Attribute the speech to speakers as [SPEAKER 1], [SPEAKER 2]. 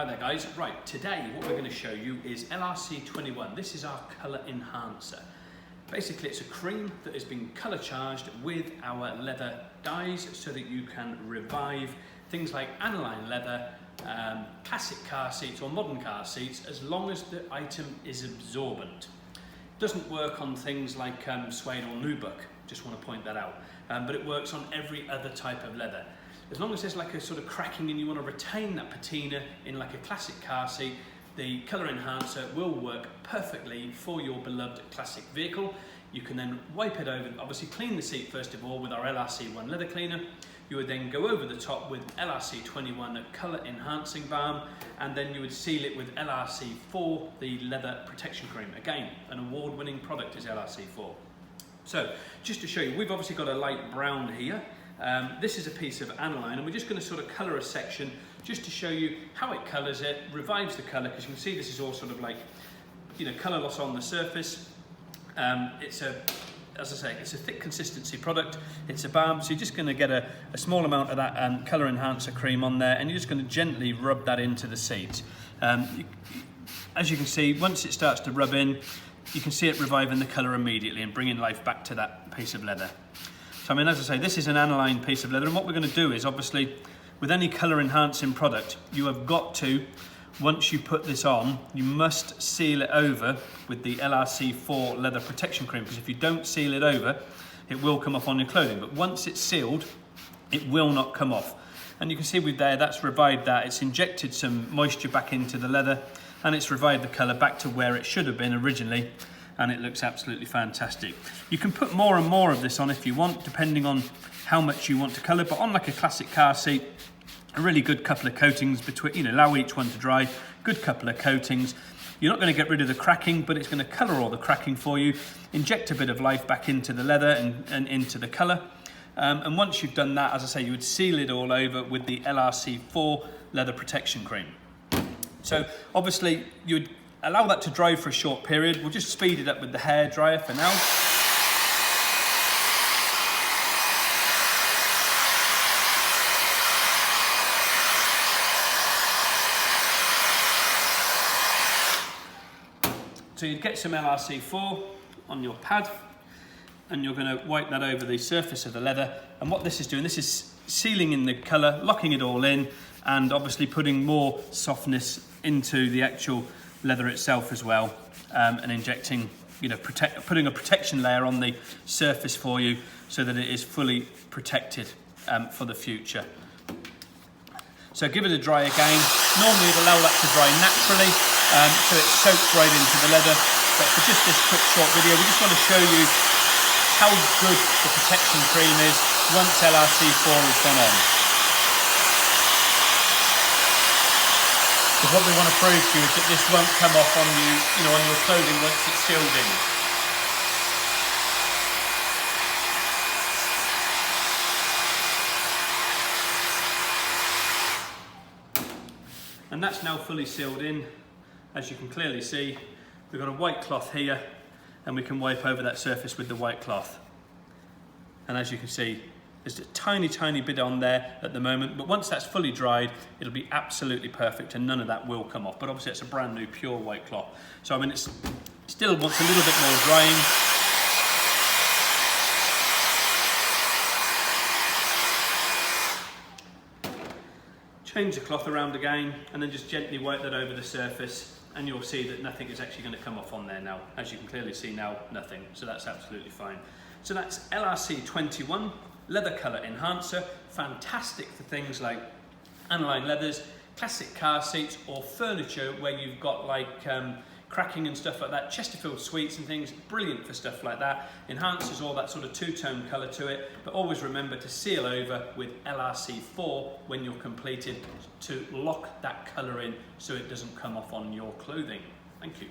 [SPEAKER 1] Hi there guys, right, today what we're going to show you is LRC21. This is our colour enhancer. Basically it's a cream that has been colour charged with our leather dyes so that you can revive things like aniline leather, classic car seats or modern car seats as long as the item is absorbent. It doesn't work on things like suede or nubuck, just want to point that out, but it works on every other type of leather. As long as there's like a sort of cracking and you want to retain that patina in like a classic car seat, the colour enhancer will work perfectly for your beloved classic vehicle. You can then wipe it over, obviously clean the seat first of all with our LRC1 leather cleaner. You would then go over the top with LRC21 colour enhancing balm, and then you would seal it with LRC4, the leather protection cream. Again, an award-winning product is LRC4. So, just to show you, we've obviously got a light brown here. This is a piece of aniline, and we're just going to sort of colour a section just to show you how it colours it, revives the colour, because you can see this is all sort of like, you know, colour loss on the surface. It's a, as I say, it's a thick consistency product. It's a balm, so you're just going to get a small amount of that colour enhancer cream on there, and you're just going to gently rub that into the seat. As you can see, once it starts to rub in, you can see it reviving the colour immediately and bringing life back to that piece of leather. So I mean, as I say, this is an aniline piece of leather, and what we're going to do is, obviously, with any colour enhancing product, you have got to, once you put this on, you must seal it over with the LRC4 leather protection cream, because if you don't seal it over, it will come off on your clothing. But once it's sealed, it will not come off. And you can see with there, that's revived that. It's injected some moisture back into the leather, and it's revived the colour back to where it should have been originally. And it looks absolutely fantastic. You can put more and more of this on if you want, depending on how much you want to colour, but on like a classic car seat, a really good couple of coatings between, you know, allow each one to dry, good couple of coatings. You're not going to get rid of the cracking, but it's going to colour all the cracking for you, inject a bit of life back into the leather and into the colour. And once you've done that, as I say, you would seal it all over with the LRC4 leather protection cream. So obviously you would allow that to dry for a short period. We'll just speed it up with the hair dryer for now. So you'd get some LRC4 on your pad, and you're going to wipe that over the surface of the leather. And what this is doing, this is sealing in the colour, locking it all in, and obviously putting more softness into the actual leather itself as well, and injecting, you know, putting a protection layer on the surface for you so that it is fully protected for the future. So give it a dry again. Normally it'll allow that to dry naturally, so it soaks right into the leather. But for just this quick short video, we just want to show you how good the protection cream is once LRC4 has gone on. Because what we want to prove to you is that this won't come off on you, on your clothing once it's sealed in. And that's now fully sealed in. As you can clearly see, we've got a white cloth here, and we can wipe over that surface with the white cloth. And as you can see, there's a tiny, tiny bit on there at the moment, but once that's fully dried, it'll be absolutely perfect and none of that will come off. But obviously it's a brand new pure white cloth. So I mean, it still wants a little bit more drying. Change the cloth around again, and then just gently wipe that over the surface, and you'll see that nothing is actually going to come off on there now. As you can clearly see now, nothing. So that's absolutely fine. So that's LRC21. Leather colour enhancer, fantastic for things like aniline leathers, classic car seats, or furniture where you've got like cracking and stuff like that. Chesterfield suites and things, brilliant for stuff like that. Enhances all that sort of two-tone colour to it, but always remember to seal over with LRC4 when you're completed to lock that colour in so it doesn't come off on your clothing. Thank you.